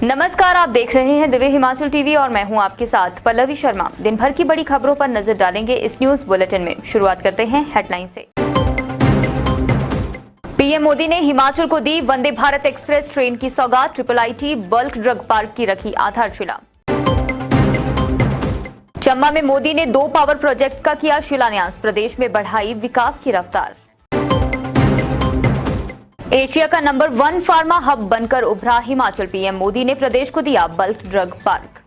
नमस्कार, आप देख रहे हैं दिव्य हिमाचल टीवी और मैं हूं आपके साथ पल्लवी शर्मा। दिन भर की बड़ी खबरों पर नजर डालेंगे इस न्यूज बुलेटिन में। शुरुआत करते हैं हेडलाइन से। पीएम मोदी ने हिमाचल को दी वंदे भारत एक्सप्रेस ट्रेन की सौगात। IIT बल्क ड्रग पार्क की रखी आधारशिला। चंबा में मोदी ने 2 पावर प्रोजेक्ट का किया शिलान्यास। प्रदेश में बढ़ाई विकास की रफ्तार। एशिया का नंबर 1 फार्मा हब बनकर उभरा हिमाचल। पीएम मोदी ने प्रदेश को दिया बल्क ड्रग पार्क।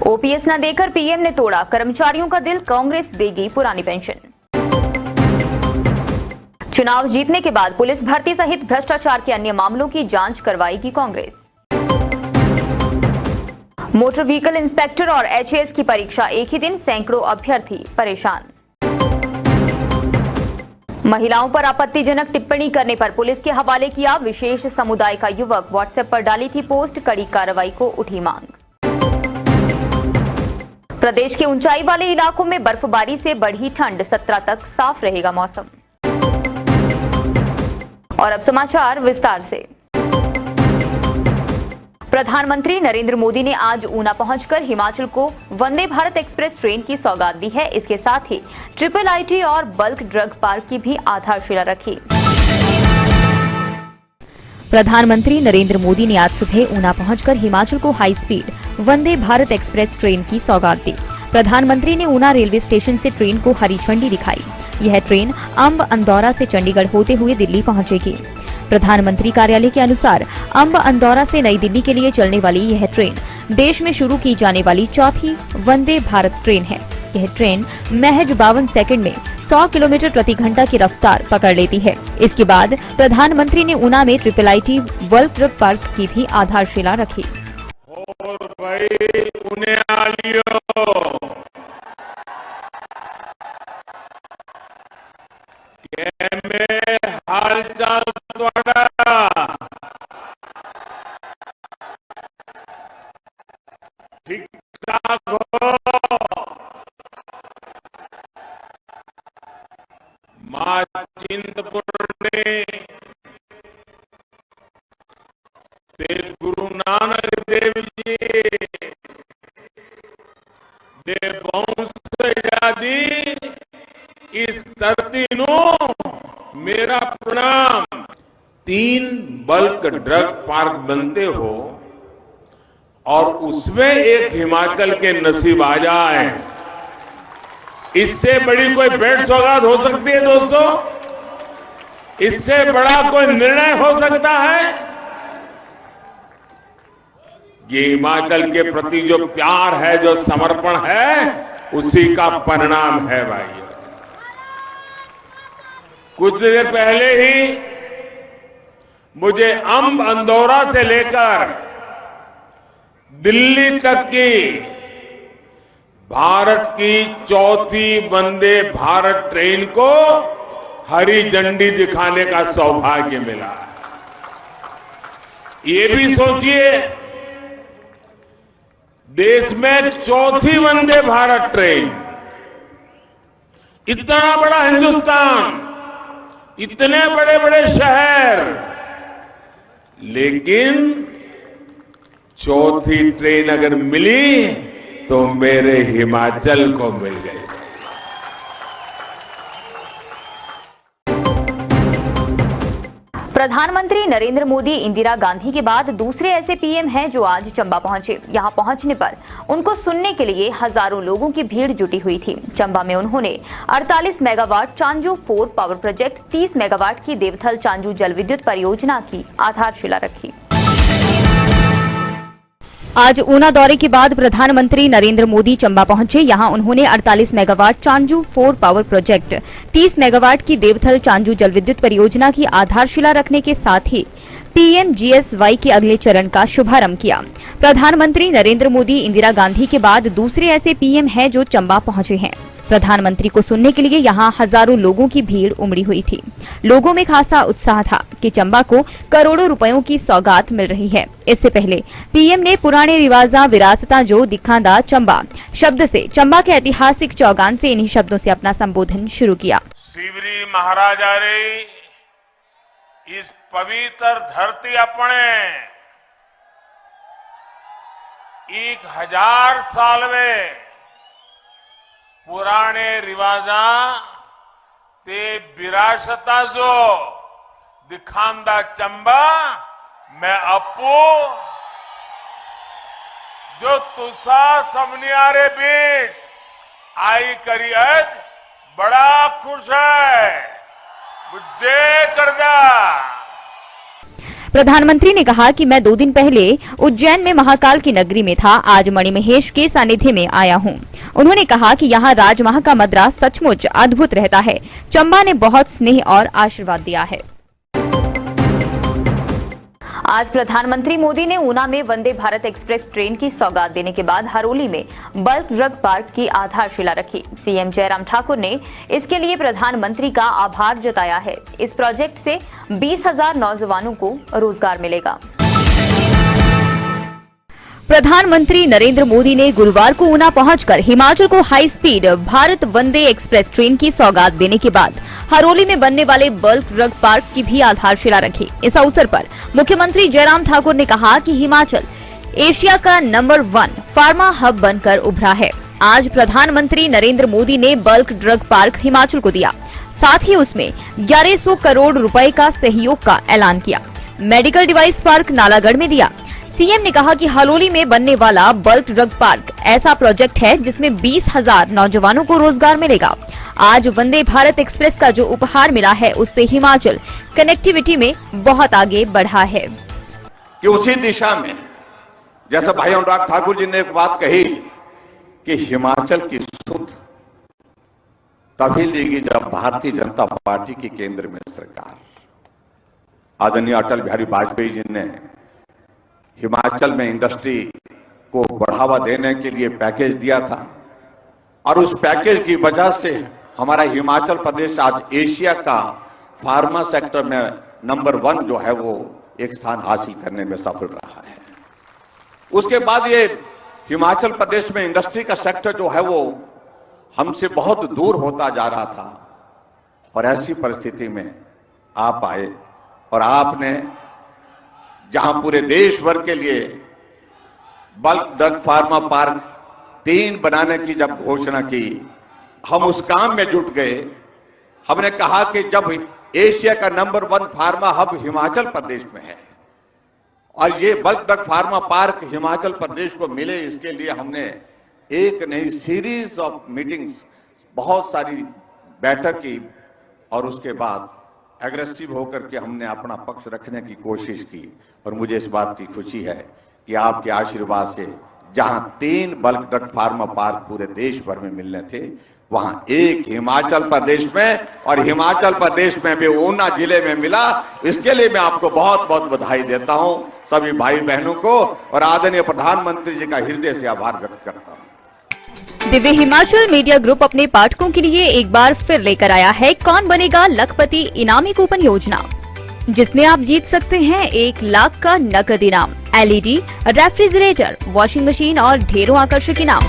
ओपीएस न देकर पीएम ने तोड़ा कर्मचारियों का दिल। कांग्रेस देगी पुरानी पेंशन। चुनाव जीतने के बाद पुलिस भर्ती सहित भ्रष्टाचार के अन्य मामलों की जांच करवाएगी कांग्रेस। मोटर व्हीकल इंस्पेक्टर और HAS की परीक्षा एक ही दिन, सैकड़ों अभ्यर्थी परेशान। महिलाओं पर आपत्तिजनक टिप्पणी करने पर पुलिस के हवाले किया विशेष समुदाय का युवक। व्हाट्सएप पर डाली थी पोस्ट, कड़ी कार्रवाई को उठी मांग। प्रदेश के ऊंचाई वाले इलाकों में बर्फबारी से बढ़ी ठंड, 17 तक साफ रहेगा मौसम। और अब समाचार विस्तार से। प्रधानमंत्री नरेंद्र मोदी ने आज ऊना पहुंचकर हिमाचल को वंदे भारत एक्सप्रेस ट्रेन की सौगात दी है। इसके साथ ही IIT और बल्क ड्रग पार्क की भी आधारशिला रखी। प्रधानमंत्री नरेंद्र मोदी ने आज सुबह ऊना पहुंचकर हिमाचल को high speed Vande Bharat express train की सौगात दी। प्रधानमंत्री ने ऊना रेलवे स्टेशन से ट्रेन को हरी झंडी दिखाई। यह ट्रेन अंब अंदौरा से चंडीगढ़ होते हुए दिल्ली पहुंचेगी। प्रधानमंत्री कार्यालय के अनुसार अंब अंदौरा से नई दिल्ली के लिए चलने वाली यह ट्रेन देश में शुरू की जाने वाली चौथी वंदे भारत ट्रेन है। यह ट्रेन महज 52 सेकंड में 100 किलोमीटर प्रति घंटा की रफ्तार पकड़ लेती है। इसके बाद प्रधानमंत्री ने ऊना में IIT बल्क ड्रग पार्क की भी आधारशिला रखी। और भाई ऊने आलियो हाल चाल ठीक ठाक हो? मां चिंतपूर्णी ते गुरु नानक देव जी दे वंश आदि इस धरती नु मेरा प्रणाम। 3 बल्क ड्रग पार्क बनते हो और उसमें एक हिमाचल के नसीब आ जाए, इससे बड़ी कोई भेंट सौगात हो सकती है दोस्तों? इससे बड़ा कोई निर्णय हो सकता है? ये हिमाचल के प्रति जो प्यार है, जो समर्पण है, उसी का परिणाम है भाई। कुछ देर पहले ही मुझे अंब अंदौरा से लेकर दिल्ली तक की भारत की चौथी वंदे भारत ट्रेन को हरी झंडी दिखाने का सौभाग्य मिला। ये भी सोचिए, देश में चौथी वंदे भारत ट्रेन, इतना बड़ा हिंदुस्तान, इतने बड़े बड़े शहर, लेकिन चौथी ट्रेन अगर मिली तो मेरे हिमाचल को मिल गई। प्रधानमंत्री नरेंद्र मोदी इंदिरा गांधी के बाद दूसरे ऐसे पीएम हैं जो आज चंबा पहुंचे। यहां पहुंचने पर उनको सुनने के लिए हजारों लोगों की भीड़ जुटी हुई थी। चंबा में उन्होंने 48 megawatt Chanju 4 power project, 30 megawatt की देवथल चांजू जल विद्युत परियोजना की आधारशिला रखी। आज ऊना दौरे के बाद प्रधानमंत्री नरेंद्र मोदी चंबा पहुंचे। यहां उन्होंने 48 megawatt Chanju 4 power project, 30 megawatt की देवथल चांजू जल विद्युत परियोजना की आधारशिला रखने के साथ ही PMGSY के अगले चरण का शुभारंभ किया। प्रधानमंत्री नरेंद्र मोदी इंदिरा गांधी के बाद दूसरे ऐसे पीएम हैं जो चंबा पहुंचे हैं। प्रधानमंत्री को सुनने के लिए यहां हजारों लोगों की भीड़ उमड़ी हुई थी। लोगों में खासा उत्साह था कि चंबा को करोड़ों रुपयों की सौगात मिल रही है। इससे पहले पीएम ने पुराने रिवाजा विरासता जो दिखांदा चंबा शब्द से चंबा के ऐतिहासिक चौगान से इन्हीं शब्दों से अपना संबोधन शुरू किया। शिवरी महाराजा रे इस पवित्र धरती अपने 1000 साल में पुराने रिवाजा ते विरासता जो दिखांदा चंबा मैं अपू जो तुसा समनियारे बीच आई करी आज बड़ा खुश है मुझे करदा। प्रधानमंत्री ने कहा कि मैं 2 दिन पहले उज्जैन में महाकाल की नगरी में था, आज मणिमहेश के सानिध्य में आया हूं। उन्होंने कहा कि यहाँ राजमहा का मद्रा सचमुच अद्भुत रहता है। चंबा ने बहुत स्नेह और आशीर्वाद दिया है। आज प्रधानमंत्री मोदी ने ऊना में वंदे भारत एक्सप्रेस ट्रेन की सौगात देने के बाद हरोली में बल्क ड्रग पार्क की आधारशिला रखी। सीएम जयराम ठाकुर ने इसके लिए प्रधानमंत्री का आभार जताया है। इस प्रोजेक्ट से 20,000 नौजवानों को रोजगार मिलेगा। प्रधानमंत्री नरेंद्र मोदी ने गुरुवार को ऊना पहुंचकर हिमाचल को हाई स्पीड भारत वंदे एक्सप्रेस ट्रेन की सौगात देने के बाद हरोली में बनने वाले बल्क ड्रग पार्क की भी आधारशिला रखी। इस अवसर पर मुख्यमंत्री जयराम ठाकुर ने कहा कि हिमाचल एशिया का नंबर 1 फार्मा हब बनकर उभरा है। आज प्रधानमंत्री नरेंद्र मोदी ने बल्क ड्रग पार्क हिमाचल को दिया, साथ ही उसमें 1100 करोड़ रुपए का सहयोग का ऐलान किया। मेडिकल डिवाइस पार्क नालागढ़ में दिया। सीएम ने कहा कि हलोली में बनने वाला बल्क ड्रग पार्क ऐसा प्रोजेक्ट है जिसमें 20,000 नौजवानों को रोजगार मिलेगा। आज वंदे भारत एक्सप्रेस का जो उपहार मिला है उससे हिमाचल कनेक्टिविटी में बहुत आगे बढ़ा है। कि उसी दिशा में जैसा भाई अनुराग ठाकुर जी ने एक बात कही कि हिमाचल की सुध तभी लेगी जब भारतीय जनता पार्टी की केंद्र में सरकार। आदरणीय अटल बिहारी वाजपेयी जी ने हिमाचल में इंडस्ट्री को बढ़ावा देने के लिए पैकेज दिया था और उस पैकेज की वजह से हमारा हिमाचल प्रदेश आज एशिया का फार्मा सेक्टर में नंबर 1 जो है वो एक स्थान हासिल करने में सफल रहा है। उसके बाद ये हिमाचल प्रदेश में इंडस्ट्री का सेक्टर जो है वो हमसे बहुत दूर होता जा रहा था और ऐसी परिस्थिति में आप आए और आपने जहां पूरे देश भर के लिए बल्क ड्रग फार्मा पार्क 3 बनाने की जब घोषणा की, हम उस काम में जुट गए। हमने कहा कि जब एशिया का number 1 pharma hub Himachal Pradesh में है और ये bulk drug pharma park Himachal Pradesh को मिले, इसके लिए हमने एक नहीं सीरीज ऑफ मीटिंग्स, बहुत सारी बैठक की और उसके बाद एग्रेसिव होकर के हमने अपना पक्ष रखने की कोशिश की। और मुझे इस बात की खुशी है कि आपके आशीर्वाद से जहां 3 बल्क ड्रग फार्मा पार्क पूरे देश भर में मिलने थे, वहां एक हिमाचल प्रदेश में और हिमाचल प्रदेश में भी ऊना जिले में मिला। इसके लिए मैं आपको बहुत बहुत बधाई देता हूं, सभी भाई बहनों को, और आदरणीय प्रधानमंत्री जी का हृदय से आभार व्यक्त करता हूं। दिव्य हिमाचल मीडिया ग्रुप अपने पाठकों के लिए एक बार फिर लेकर आया है कौन बनेगा लखपति इनामी कूपन योजना, जिसमें आप जीत सकते हैं 1 लाख का नकद इनाम, एलईडी, रेफ्रिजरेटर, वॉशिंग मशीन और ढेरों आकर्षक इनाम।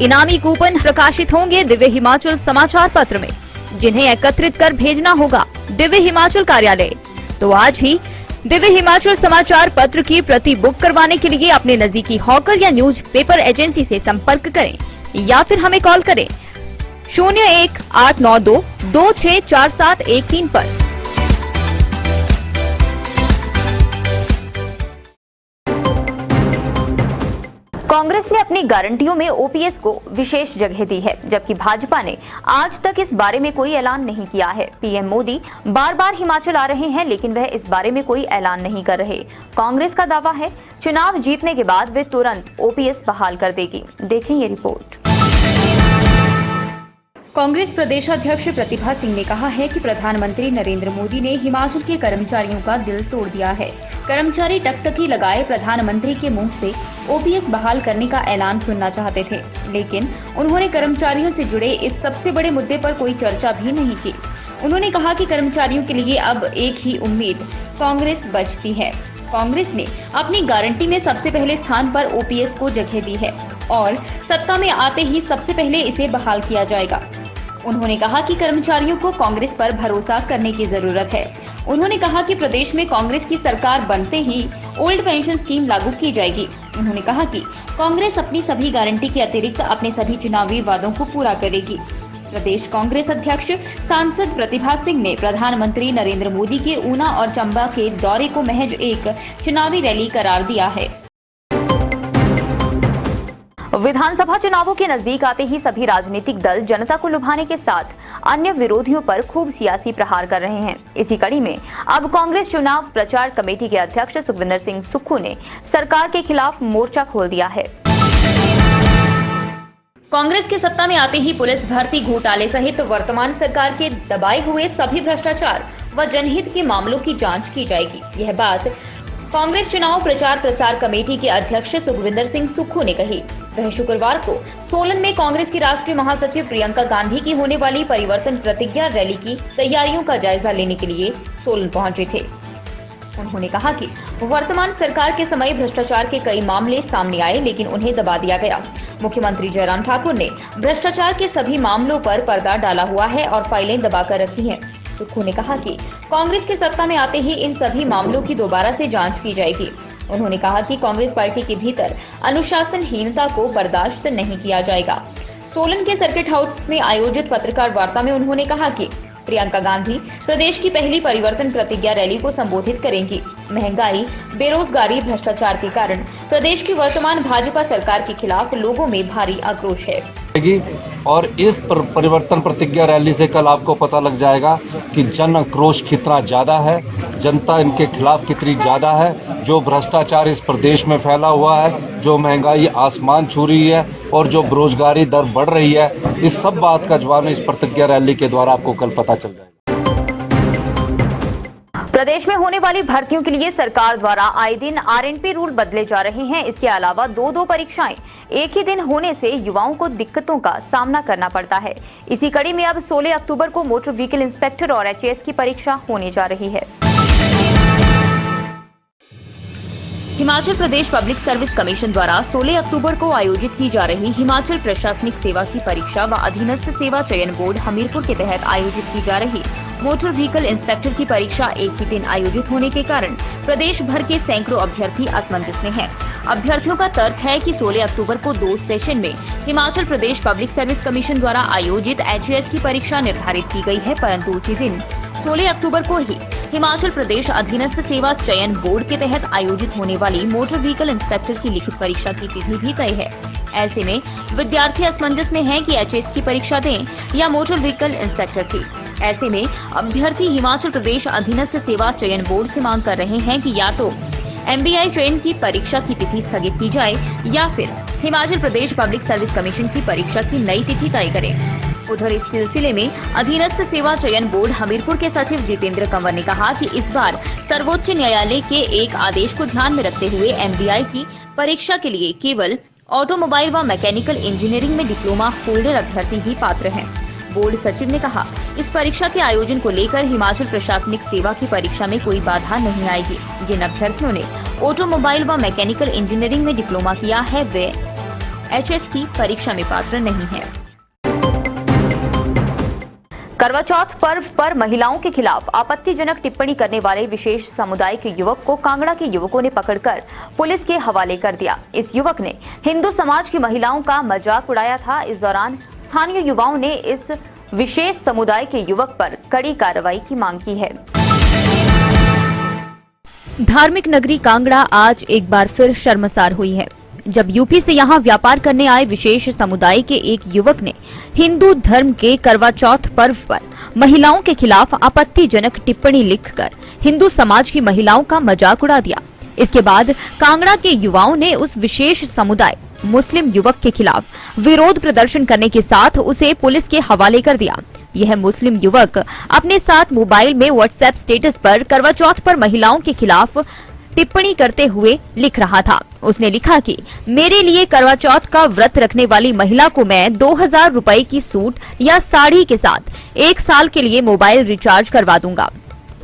इनामी कूपन प्रकाशित होंगे दिव्य हिमाचल समाचार पत्र में, जिन्हें एकत्रित कर भेजना होगा दिव्य हिमाचल कार्यालय। तो आज ही दिव्य हिमाचल समाचार पत्र की प्रति बुक करवाने के लिए अपने नजदीकी हॉकर या न्यूज पेपर एजेंसी से संपर्क करें या फिर हमें कॉल करें 01-892-264713 पर। कांग्रेस ने अपनी गारंटियों में ओपीएस को विशेष जगह दी है, जबकि भाजपा ने आज तक इस बारे में कोई ऐलान नहीं किया है। पीएम मोदी बार-बार हिमाचल आ रहे हैं, लेकिन वह इस बारे में कोई ऐलान नहीं कर रहे। कांग्रेस का दावा है चुनाव जीतने के बाद वे तुरंत ओपीएस बहाल कर देगी। देखें ये रिपोर्ट। कांग्रेस प्रदेशाध्यक्ष प्रतिभा सिंह ने कहा है कि प्रधानमंत्री नरेंद्र मोदी ने हिमाचल के कर्मचारियों का दिल तोड़ दिया है। कर्मचारी टकटकी लगाए प्रधानमंत्री के मुंह से ओपीएस बहाल करने का ऐलान सुनना चाहते थे, लेकिन उन्होंने कर्मचारियों से जुड़े इस सबसे बड़े मुद्दे पर कोई चर्चा भी नहीं की। उन्होंने कहा कि कर्मचारियों के लिए अब एक ही उम्मीद कांग्रेस बचती है। कांग्रेस ने अपनी गारंटी में सबसे पहले स्थान पर ओपीएस को जगह दी है और सत्ता में आते ही सबसे पहले इसे बहाल किया जाएगा। उन्होंने कहा कि कर्मचारियों को कांग्रेस पर भरोसा करने की जरूरत है उन्होंने कहा कि प्रदेश में कांग्रेस की सरकार बनते ही ओल्ड पेंशन स्कीम लागू की जाएगी। उन्होंने कहा कि कांग्रेस अपनी सभी गारंटी के अतिरिक्त अपने सभी चुनावी वादों को पूरा करेगी। प्रदेश कांग्रेस अध्यक्ष सांसद प्रतिभा सिंह ने प्रधानमंत्री नरेंद्र मोदी के ऊना और चंबा के दौरे को महज एक चुनावी रैली करार दिया है। विधानसभा चुनावों के नजदीक आते ही सभी राजनीतिक दल जनता को लुभाने के साथ अन्य विरोधियों पर खूब सियासी प्रहार कर रहे हैं। इसी कड़ी में अब कांग्रेस चुनाव प्रचार कमेटी के अध्यक्ष सुखविंदर सिंह सुक्खू ने सरकार के खिलाफ मोर्चा खोल दिया है। कांग्रेस के सत्ता में आते ही पुलिस भर्ती घोटाले सहित वर्तमान सरकार के दबाए हुए सभी भ्रष्टाचार व जनहित के मामलों की जांच की जाएगी। यह बात कांग्रेस चुनाव प्रचार प्रसार कमेटी के अध्यक्ष सुखविंदर सिंह सुक्खू ने कही। वह शुक्रवार को सोलन में कांग्रेस की राष्ट्रीय महासचिव प्रियंका गांधी की होने वाली परिवर्तन प्रतिज्ञा रैली की तैयारियों का जायजा लेने के लिए सोलन पहुंचे थे। उन्होंने कहा कि वर्तमान सरकार के समय भ्रष्टाचार के कई मामले सामने आए, लेकिन उन्हें दबा दिया गया। मुख्यमंत्री जयराम ठाकुर ने भ्रष्टाचार के सभी मामलों पर पर्दा डाला हुआ है और फाइलें दबाकर रखी हैं। सुक्खू ने कहा कि कांग्रेस की सत्ता में आते ही इन सभी मामलों की दोबारा से जांच की जाएगी। उन्होंने कहा कि कांग्रेस पार्टी के भीतर अनुशासनहीनता को बर्दाश्त नहीं किया जाएगा। सोलन के सर्किट हाउस में आयोजित पत्रकार वार्ता में उन्होंने कहा कि प्रियंका गांधी प्रदेश की पहली परिवर्तन प्रतिज्ञा रैली को संबोधित करेंगी। महंगाई, बेरोजगारी, भ्रष्टाचार के कारण प्रदेश की वर्तमान भाजपा सरकार के खिलाफ लोगों में भारी आक्रोश है और इस परिवर्तन प्रतिज्ञा रैली से कल आपको पता लग जाएगा कि जन आक्रोश कितना ज्यादा है, जनता इनके खिलाफ कितनी ज्यादा है। जो भ्रष्टाचार इस प्रदेश में फैला हुआ है, जो महंगाई आसमान छू रही है और जो बेरोजगारी दर बढ़ रही है, इस सब बात का जवाब इस प्रतिज्ञा रैली के द्वारा आपको कल पता चल जाएगा। प्रदेश में होने वाली भर्तियों के लिए सरकार द्वारा आए दिन आरएनपी रूल बदले जा रहे हैं। इसके अलावा दो परीक्षाएं एक ही दिन होने से युवाओं को दिक्कतों का सामना करना पड़ता है। इसी कड़ी में अब 16 अक्टूबर को मोटर व्हीकल इंस्पेक्टर और एचएएस की परीक्षा होने जा रही है। Himachal Pradesh public service commission द्वारा 16 अक्टूबर को आयोजित की जा रही हिमाचल प्रशासनिक सेवा की परीक्षा व अधीनस्थ सेवा चयन बोर्ड हमीरपुर के तहत आयोजित की जा रही मोटर व्हीकल इंस्पेक्टर की परीक्षा एक ही दिन आयोजित होने के कारण प्रदेश भर के सैकड़ों अभ्यर्थी असमंजस में हैं। अभ्यर्थियों का तर्क है कि 16 अक्टूबर को 2 सेशन में Himachal Pradesh public service commission द्वारा आयोजित एचएएस की परीक्षा निर्धारित की गई है, परंतु उसी दिन 16 अक्टूबर को ही हिमाचल प्रदेश अधीनस्थ सेवा चयन बोर्ड के तहत आयोजित होने वाली मोटर व्हीकल इंस्पेक्टर की लिखित परीक्षा की तिथि भी तय है। ऐसे में विद्यार्थी असमंजस में हैं कि एचएएस की परीक्षा दें या मोटर व्हीकल इंस्पेक्टर की। ऐसे में अभ्यर्थी हिमाचल प्रदेश अधीनस्थ सेवा चयन बोर्ड से मांग कर रहे हैं कि या तो एमबीआई चयन की परीक्षा की तिथि स्थगित की जाए या फिर Himachal Pradesh public service commission की परीक्षा की नई तिथि तय करें। उधर इस सिलसिले में अधीनस्थ सेवा चयन बोर्ड हमीरपुर के सचिव जितेंद्र कंवर ने कहा कि इस बार सर्वोच्च न्यायालय के एक आदेश को ध्यान में रखते हुए एमबीआई की परीक्षा के लिए केवल ऑटोमोबाइल व मैकेनिकल इंजीनियरिंग में डिप्लोमा होल्डर अभ्यर्थी ही पात्र हैं। बोर्ड सचिव ने कहा, इस परीक्षा के आयोजन को लेकर हिमाचल प्रशासनिक सेवा की परीक्षा में कोई बाधा नहीं आएगी। जिन अभ्यर्थियों ने ऑटोमोबाइल व मैकेनिकल इंजीनियरिंग में डिप्लोमा किया है वे एचएएस की परीक्षा में पात्र नहीं है। करवा चौथ पर्व पर महिलाओं के खिलाफ आपत्तिजनक टिप्पणी करने वाले विशेष समुदाय के युवक को कांगड़ा के युवकों ने पकड़कर पुलिस के हवाले कर दिया। इस युवक ने हिंदू समाज की महिलाओं का मजाक उड़ाया था। इस दौरान स्थानीय युवाओं ने इस विशेष समुदाय के युवक पर कड़ी कार्रवाई की मांग की है। धार्मिक नगरी कांगड़ा आज एक बार फिर शर्मसार हुई है, जब यूपी से यहां व्यापार करने आए विशेष समुदाय के एक युवक ने हिंदू धर्म के करवा चौथ पर्व पर महिलाओं के खिलाफ आपत्तिजनक टिप्पणी लिखकर हिंदू समाज की महिलाओं का मजाक उड़ा दिया। इसके बाद कांगड़ा के युवाओं ने उस विशेष समुदाय मुस्लिम युवक के खिलाफ विरोध प्रदर्शन करने के साथ उसे पुलिस के हवाले कर दिया। यह मुस्लिम युवक अपने साथ मोबाइल में व्हाट्सएप स्टेटस पर करवा चौथ पर महिलाओं के खिलाफ टिप्पणी करते हुए लिख रहा था। उसने लिखा कि मेरे लिए करवा चौथ का व्रत रखने वाली महिला को मैं 2000 रुपए की सूट या साड़ी के साथ 1 साल के लिए मोबाइल रिचार्ज करवा दूंगा।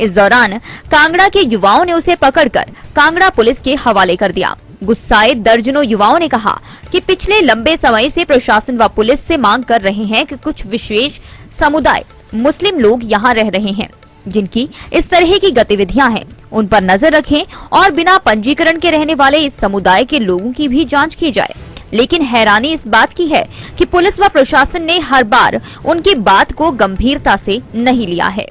इस दौरान कांगड़ा के युवाओं ने उसे पकड़कर कांगड़ा पुलिस के हवाले कर दिया। गुस्साए दर्जनों युवाओं ने कहा कि पिछले लंबे समय से प्रशासन व पुलिस से मांग कर रहे हैं कि कुछ विशेष समुदाय मुस्लिम लोग यहां रह रहे हैं, जिनकी इस तरह की गतिविधियां हैं उन पर नजर रखें और बिना पंजीकरण के रहने वाले इस समुदाय के लोगों की भी जांच की जाए। लेकिन हैरानी इस बात की है कि पुलिस व प्रशासन ने हर बार उनकी बात को गंभीरता से नहीं लिया है।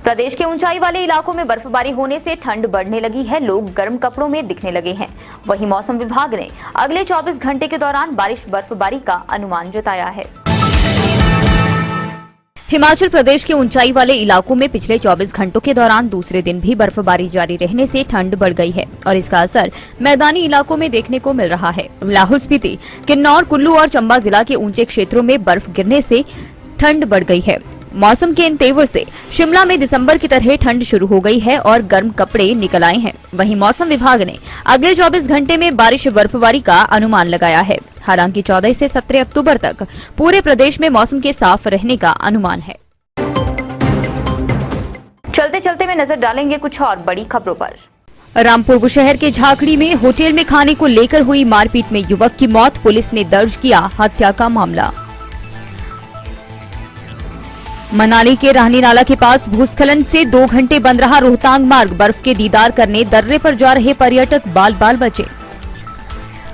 प्रदेश के ऊंचाई वाले इलाकों में बर्फबारी होने से ठंड बढ़ने लगी है, लोग गर्म कपड़ों में दिखने लगे हैं। वहीं मौसम विभाग ने अगले 24 घंटे के दौरान बारिश बर्फबारी का अनुमान जताया है। हिमाचल प्रदेश के ऊंचाई वाले इलाकों में पिछले 24 घंटों के दौरान दूसरे दिन भी बर्फबारी जारी रहने से ठंड बढ़ गई है और इसका असर मैदानी इलाकों में देखने को मिल रहा है। लाहौल स्पीति, किन्नौर, कुल्लू और चंबा जिला के ऊंचे क्षेत्रों में बर्फ गिरने से ठंड बढ़ गई है। मौसम के इन तेवर से शिमला में दिसंबर की तरह ठंड शुरू हो गई है और गर्म कपड़े निकल आए हैं। वहीं मौसम विभाग ने अगले 24 घंटे में बारिश बर्फबारी का अनुमान लगाया है। हालांकि 14 से 17 अक्टूबर तक पूरे प्रदेश में मौसम के साफ रहने का अनुमान है। चलते चलते में नजर डालेंगे कुछ और बड़ी खबरों पर। रामपुर बुशहर के झाकड़ी में होटल में खाने को लेकर हुई मारपीट में युवक की मौत, पुलिस ने दर्ज किया हत्या का मामला। मनाली के राहनी नाला के पास भूस्खलन से 2 घंटे बंद रहा रोहतांग मार्ग, बर्फ के दीदार करने दर्रे पर जा रहे पर्यटक बाल बाल बचे।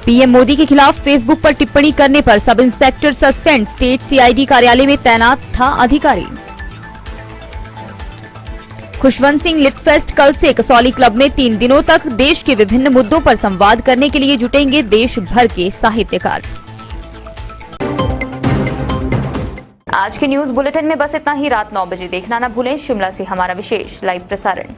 पीएम मोदी के खिलाफ फेसबुक पर टिप्पणी करने पर sub inspector suspend, state CID कार्यालय में तैनात था अधिकारी। खुशवंत सिंह लिट फेस्ट कल से कसौली क्लब में 3 दिनों तक देश के विभिन्न मुद्दों पर संवाद करने के लिए जुटेंगे देश भर के साहित्यकार। आज के न्यूज बुलेटिन में बस इतना ही। रात 9 बजे देखना न भूलें शिमला से हमारा विशेष लाइव प्रसारण।